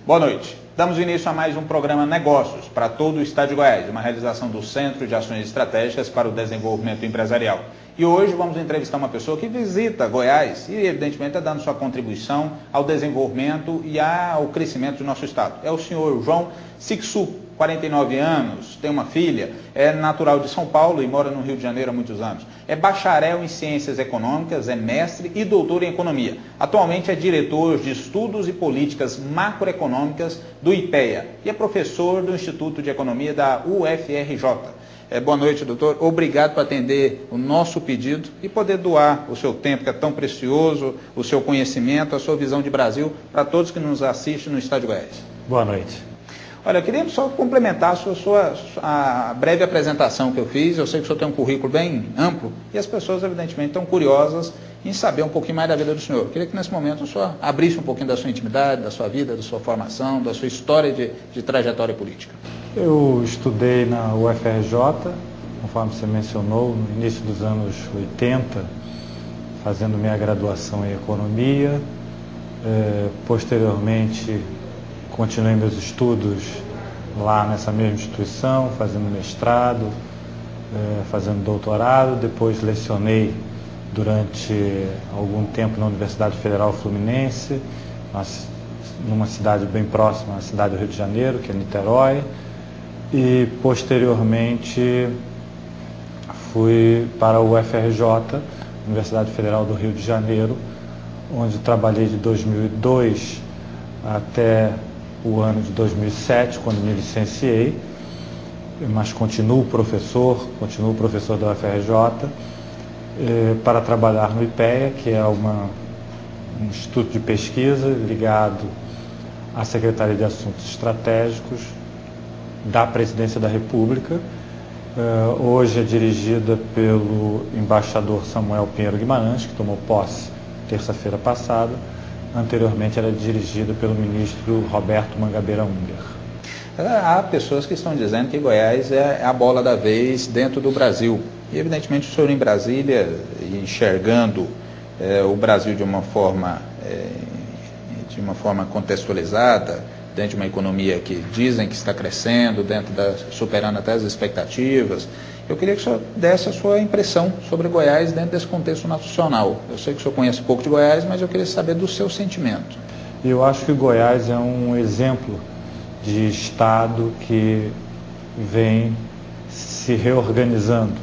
Boa noite. Damos início a mais um programa Negócios para todo o estado de Goiás, uma realização do Centro de Ações Estratégicas para o Desenvolvimento Empresarial. E hoje vamos entrevistar uma pessoa que visita Goiás e, evidentemente, está dando sua contribuição ao desenvolvimento e ao crescimento do nosso estado. É o senhor João Sixu, 49 anos, tem uma filha, é natural de São Paulo e mora no Rio de Janeiro há muitos anos. É bacharel em Ciências Econômicas, é mestre e doutor em Economia. Atualmente é diretor de Estudos e Políticas Macroeconômicas do IPEA e é professor do Instituto de Economia da UFRJ. Boa noite, doutor. Obrigado por atender o nosso pedido e poder doar o seu tempo, que é tão precioso, o seu conhecimento, a sua visão de Brasil, para todos que nos assistem no estado de Goiás. Boa noite. Olha, eu queria só complementar a breve apresentação que eu fiz. Eu sei que o senhor tem um currículo bem amplo e as pessoas, evidentemente, estão curiosas em saber um pouquinho mais da vida do senhor. Eu queria que, nesse momento, o senhor abrisse um pouquinho da sua intimidade, da sua vida, da sua formação, da sua história de trajetória política. Eu estudei na UFRJ, conforme você mencionou, no início dos anos 80, fazendo minha graduação em Economia. Posteriormente, continuei meus estudos lá nessa mesma instituição, fazendo mestrado, fazendo doutorado. Depois lecionei durante algum tempo na Universidade Federal Fluminense, numa cidade bem próxima à cidade do Rio de Janeiro, que é Niterói. E posteriormente fui para a UFRJ, Universidade Federal do Rio de Janeiro, onde trabalhei de 2002 até o ano de 2007, quando me licenciei, mas continuo professor da UFRJ, para trabalhar no IPEA, que é um instituto de pesquisa ligado à Secretaria de Assuntos Estratégicos da Presidência da República. Hoje é dirigida pelo embaixador Samuel Pinheiro Guimarães, que tomou posse terça-feira passada. Anteriormente era dirigida pelo ministro Roberto Mangabeira Unger. Há pessoas que estão dizendo que Goiás é a bola da vez dentro do Brasil. E, evidentemente, o senhor em Brasília, enxergando o Brasil de uma forma contextualizada, dentro de uma economia que dizem que está crescendo, superando até as expectativas. Eu queria que o senhor desse a sua impressão sobre Goiás dentro desse contexto nacional. Eu sei que o senhor conhece pouco de Goiás, mas eu queria saber do seu sentimento. Eu acho que Goiás é um exemplo de estado que vem se reorganizando.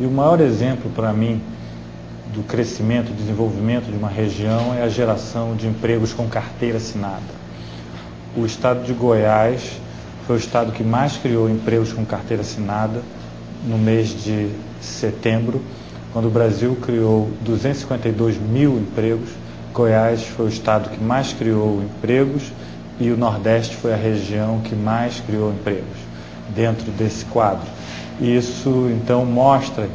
E o maior exemplo para mim do crescimento e desenvolvimento de uma região é a geração de empregos com carteira assinada. O estado de Goiás foi o estado que mais criou empregos com carteira assinada no mês de setembro, quando o Brasil criou 252 mil empregos. Goiás foi o estado que mais criou empregos e o Nordeste foi a região que mais criou empregos dentro desse quadro. Isso, então, mostra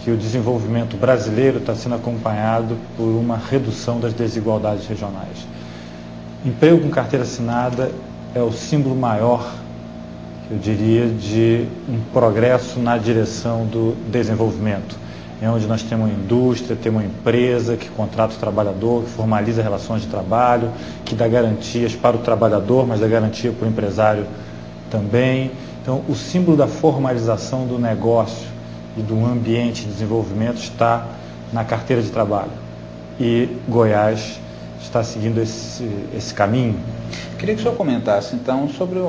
que o desenvolvimento brasileiro está sendo acompanhado por uma redução das desigualdades regionais. Emprego com carteira assinada é o símbolo maior, eu diria, de um progresso na direção do desenvolvimento. É onde nós temos uma indústria, temos uma empresa que contrata o trabalhador, que formaliza relações de trabalho, que dá garantias para o trabalhador, mas dá garantia para o empresário também. Então, o símbolo da formalização do negócio e do ambiente de desenvolvimento está na carteira de trabalho. E Goiás está seguindo esse caminho. Queria que o senhor comentasse, então, sobre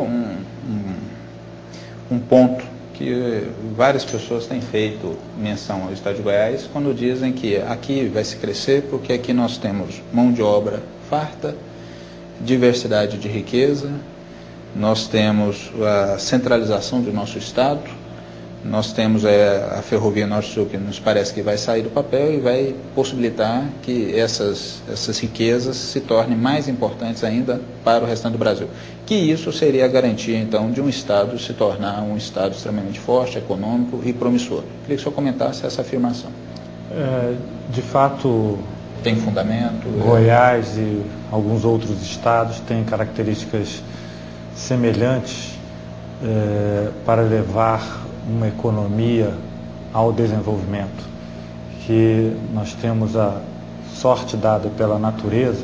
um ponto que várias pessoas têm feito menção ao estado de Goiás quando dizem que aqui vai se crescer porque aqui nós temos mão de obra farta, diversidade de riqueza, nós temos a centralização do nosso estado, nós temos a Ferrovia Norte-Sul, que nos parece que vai sair do papel e vai possibilitar que essas riquezas se tornem mais importantes ainda para o restante do Brasil. Que isso seria a garantia, então, de um estado se tornar um estado extremamente forte, econômico e promissor. Queria que o senhor comentasse essa afirmação. De fato, tem fundamento? Goiás e alguns outros estados têm características semelhantes para levar uma economia ao desenvolvimento, que nós temos a sorte dada pela natureza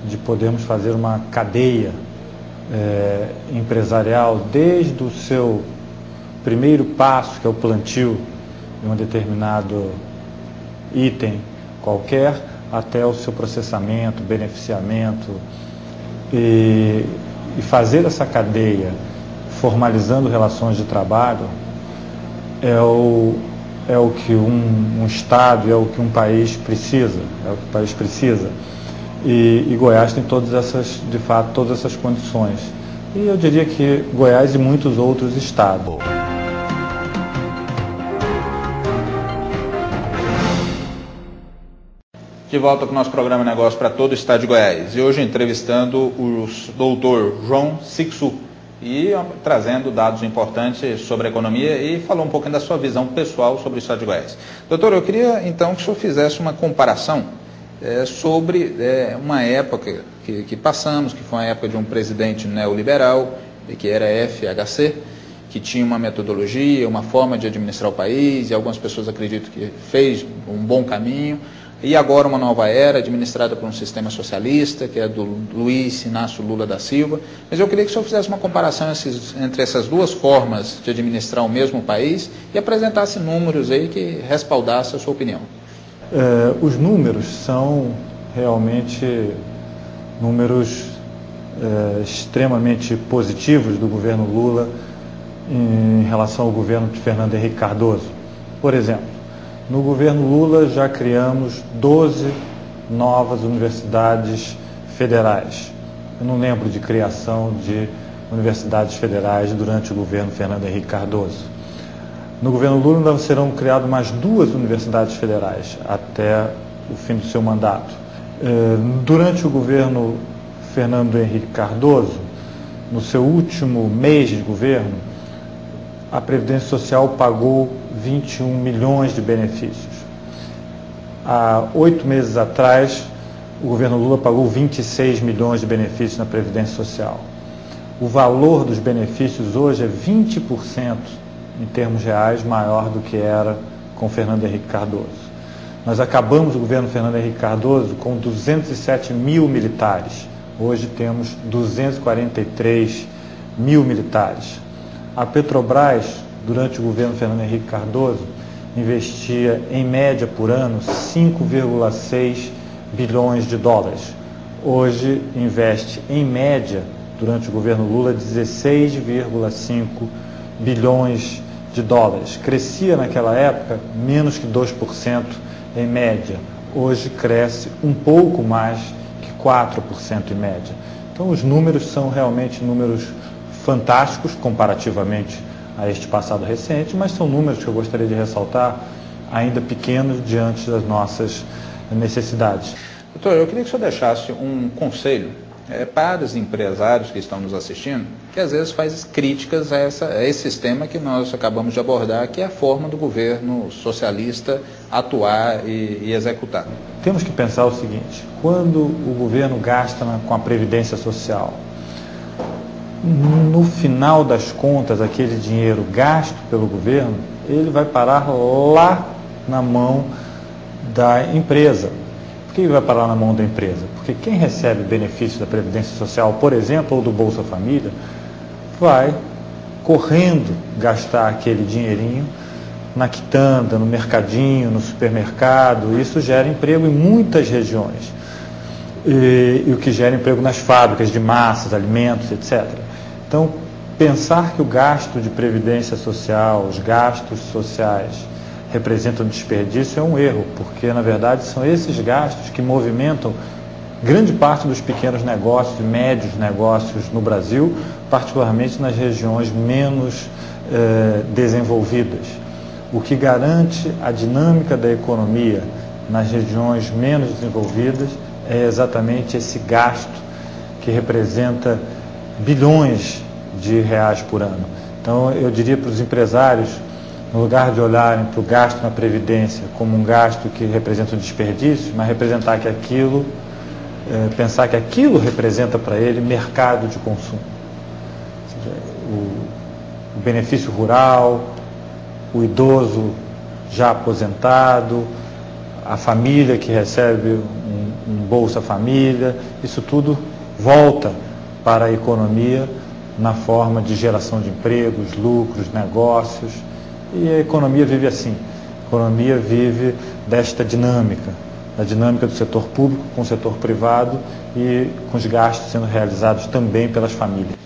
de podermos fazer uma cadeia empresarial, desde o seu primeiro passo, que é o plantio de um determinado item qualquer, até o seu processamento, beneficiamento, e fazer essa cadeia formalizando relações de trabalho é o que um Estado, é o que um país precisa, E Goiás tem todas essas condições. E eu diria que Goiás e muitos outros estados. De volta com o nosso programa Negócio para todo o estado de Goiás. E hoje entrevistando o doutor João Sixu e trazendo dados importantes sobre a economia e falou um pouquinho da sua visão pessoal sobre o estado de Goiás. Doutor, eu queria então que o senhor fizesse uma comparação sobre uma época que passamos, que foi a época de um presidente neoliberal, que era FHC, que tinha uma metodologia, uma forma de administrar o país, e algumas pessoas acreditam que fez um bom caminho, e agora uma nova era, administrada por um sistema socialista, que é do Luiz Inácio Lula da Silva. Mas eu queria que o senhor fizesse uma comparação entre essas duas formas de administrar o mesmo país e apresentasse números aí que respaldassem a sua opinião. Os números são realmente números extremamente positivos do governo Lula em relação ao governo de Fernando Henrique Cardoso. Por exemplo, no governo Lula já criamos 12 novas universidades federais. Eu não lembro de criação de universidades federais durante o governo Fernando Henrique Cardoso. No governo Lula ainda serão criadas mais 2 universidades federais até o fim do seu mandato. Durante o governo Fernando Henrique Cardoso, no seu último mês de governo, a Previdência Social pagou 21 milhões de benefícios. Há 8 meses atrás, o governo Lula pagou 26 milhões de benefícios na Previdência Social. O valor dos benefícios hoje é 20%, em termos reais, maior do que era com Fernando Henrique Cardoso. Nós acabamos o governo Fernando Henrique Cardoso com 207 mil militares. Hoje temos 243 mil militares. A Petrobras, durante o governo Fernando Henrique Cardoso, investia em média por ano 5,6 bilhões de dólares. Hoje investe em média, durante o governo Lula, 16,5 bilhões de dólares. Crescia naquela época menos que 2% em média. Hoje cresce um pouco mais que 4% em média. Então os números são realmente números fantásticos comparativamente a este passado recente, mas são números que eu gostaria de ressaltar ainda pequenos diante das nossas necessidades. Doutor, eu queria que o senhor deixasse um conselho para os empresários que estão nos assistindo, que às vezes faz críticas a esse sistema que nós acabamos de abordar, que é a forma do governo socialista atuar e executar. Temos que pensar o seguinte: quando o governo gasta com a Previdência Social, no final das contas, aquele dinheiro gasto pelo governo, ele vai parar lá na mão da empresa. Por que ele vai parar na mão da empresa? Porque quem recebe benefícios da Previdência Social, por exemplo, ou do Bolsa Família, vai correndo gastar aquele dinheirinho na quitanda, no mercadinho, no supermercado. Isso gera emprego em muitas regiões. E o que gera emprego nas fábricas de massas, alimentos, etc. Então, pensar que o gasto de previdência social, os gastos sociais, representam desperdício é um erro, porque, na verdade, são esses gastos que movimentam grande parte dos pequenos negócios e médios negócios no Brasil, particularmente nas regiões menos desenvolvidas. O que garante a dinâmica da economia nas regiões menos desenvolvidas é exatamente esse gasto que representa bilhões de reais por ano. Então, eu diria para os empresários, no lugar de olharem para o gasto na Previdência como um gasto que representa um desperdício, mas pensar que aquilo representa para ele mercado de consumo. Ou seja, o benefício rural, o idoso já aposentado, a família que recebe um Bolsa Família, isso tudo volta para a economia na forma de geração de empregos, lucros, negócios. E a economia vive assim. A economia vive desta dinâmica, da dinâmica do setor público com o setor privado e com os gastos sendo realizados também pelas famílias.